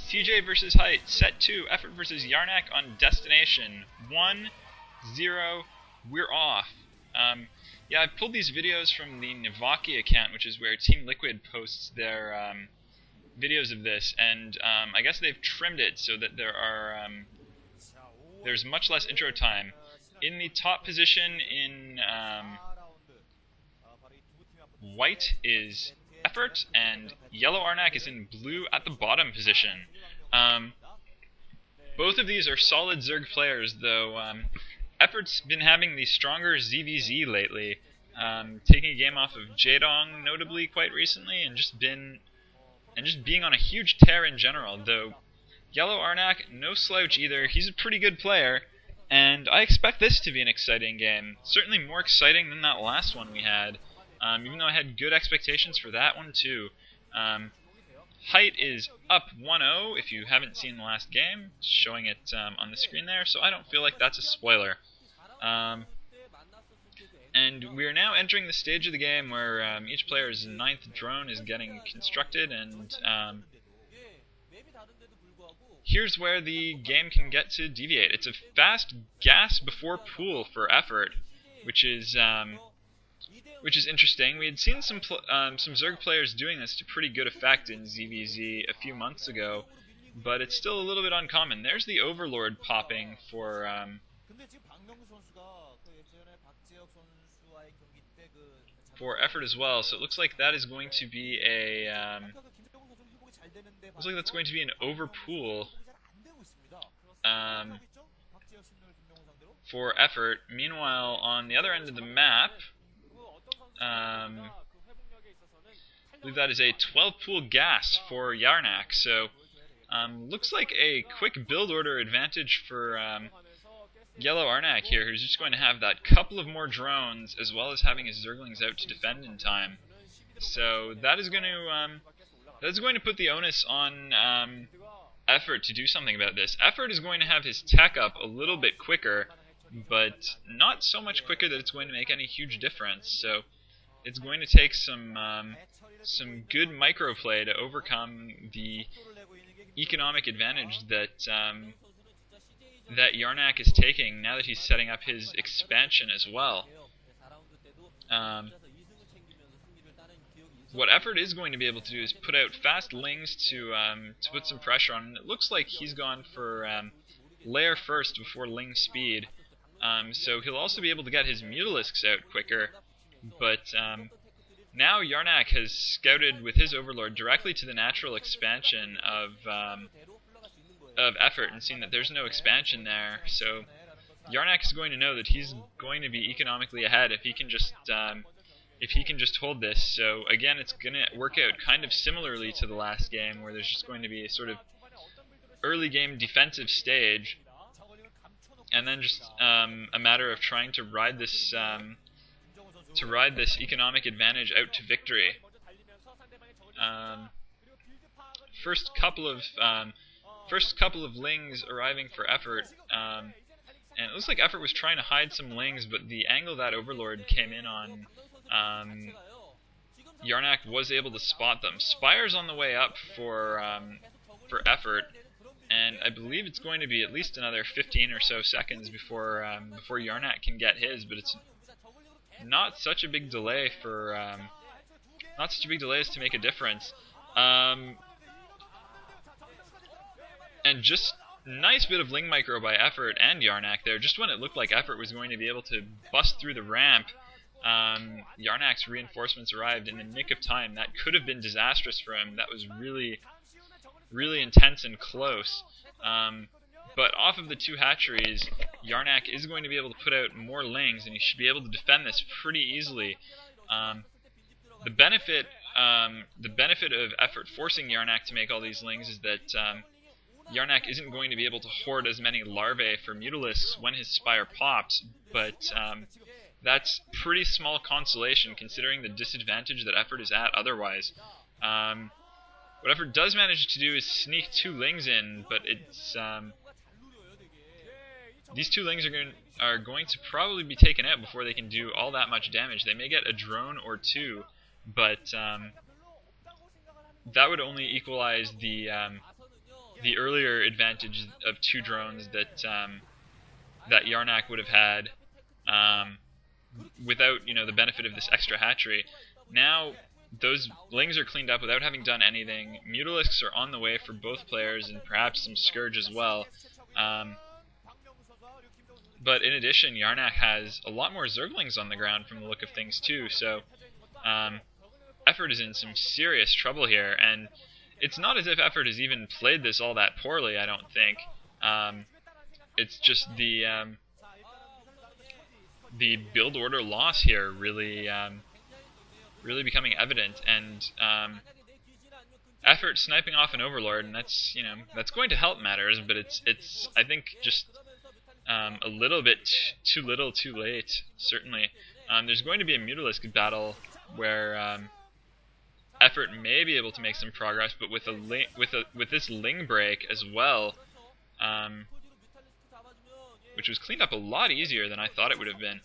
CJ versus Hite, set 2, EffOrt versus YellOw on destination 1-0. We're off. Yeah, I pulled these videos from the Navaki account, which is where Team Liquid posts their videos of this, and I guess they've trimmed it so that there's much less intro time. In the top position in white is EffOrt, and yellow ArnC is in blue at the bottom position. Both of these are solid Zerg players, though EffOrt's been having the stronger ZVZ lately, taking a game off of Jaedong notably quite recently, and just being on a huge tear in general. Though yellow ArnC, no slouch either. He's a pretty good player, and I expect this to be an exciting game. Certainly more exciting than that last one we had. Even though I had good expectations for that one too. Hite is up 1-0 if you haven't seen the last game, showing it on the screen there, so I don't feel like that's a spoiler. And we are now entering the stage of the game where each player's 9th drone is getting constructed, and here's where the game can get to deviate. It's a fast gas before pool for EffOrt, which is interesting. We had seen some Zerg players doing this to pretty good effect in ZVZ a few months ago, but it's still a little bit uncommon. There's the Overlord popping for EffOrt as well. So it looks like that is going to be a looks like that's going to be an overpool for EffOrt. Meanwhile, on the other end of the map, I believe that is a 12 pool gas for YellOw, so looks like a quick build order advantage for yellow ArnC here, who's just going to have that couple of more drones as well as having his Zerglings out to defend in time. So that is going to put the onus on EffOrt to do something about this. EffOrt is going to have his tech up a little bit quicker, but not so much quicker that it's going to make any huge difference. So it's going to take some good microplay to overcome the economic advantage that that YellOw is taking now that he's setting up his expansion as well. What EffOrt is going to be able to do is put out fast lings to put some pressure on. And it looks like he's gone for layer first before ling speed. So he'll also be able to get his Mutalisks out quicker. But now YellOw has scouted with his Overlord directly to the natural expansion of EffOrt and seen that there's no expansion there. So YellOw is going to know that he's going to be economically ahead if he can just hold this. So again, it's going to work out kind of similarly to the last game, where there's just going to be a sort of early game defensive stage, and then just a matter of trying to ride this economic advantage out to victory. First couple of lings arriving for EffOrt, and it looks like EffOrt was trying to hide some lings, but the angle that Overlord came in on, YellOw was able to spot them. Spire's on the way up for EffOrt, and I believe it's going to be at least another 15 or so seconds before YellOw can get his, but it's not such a big delay for not such a big delay as to make a difference. And just nice bit of ling micro by EffOrt and YellOw there. Just when it looked like EffOrt was going to be able to bust through the ramp, YellOw's reinforcements arrived in the nick of time. That could have been disastrous for him. That was really, really intense and close. But off of the two hatcheries, YellOw is going to be able to put out more lings, and he should be able to defend this pretty easily. The benefit of EffOrt forcing YellOw to make all these lings is that YellOw isn't going to be able to hoard as many larvae for Mutalisks when his Spire pops, but that's pretty small consolation considering the disadvantage that EffOrt is at otherwise. What EffOrt does manage to do is sneak 2 lings in, but it's these 2 lings are going to probably be taken out before they can do all that much damage. They may get a drone or 2, but that would only equalize the the earlier advantage of 2 drones that that YellOw would have had without, you know, the benefit of this extra hatchery. Now those lings are cleaned up without having done anything. Mutalisks are on the way for both players, and perhaps some Scourge as well. But in addition, YellOw has a lot more Zerglings on the ground from the look of things too, so EffOrt is in some serious trouble here, and it's not as if EffOrt has even played this all that poorly, I don't think. It's just the build order loss here really really becoming evident, and EffOrt sniping off an Overlord, and that's, you know, that's going to help matters, but it's I think just a little bit too little, too late. Certainly, there's going to be a Mutalisk battle where EffOrt may be able to make some progress, but with this Ling break as well, which was cleaned up a lot easier than I thought it would have been.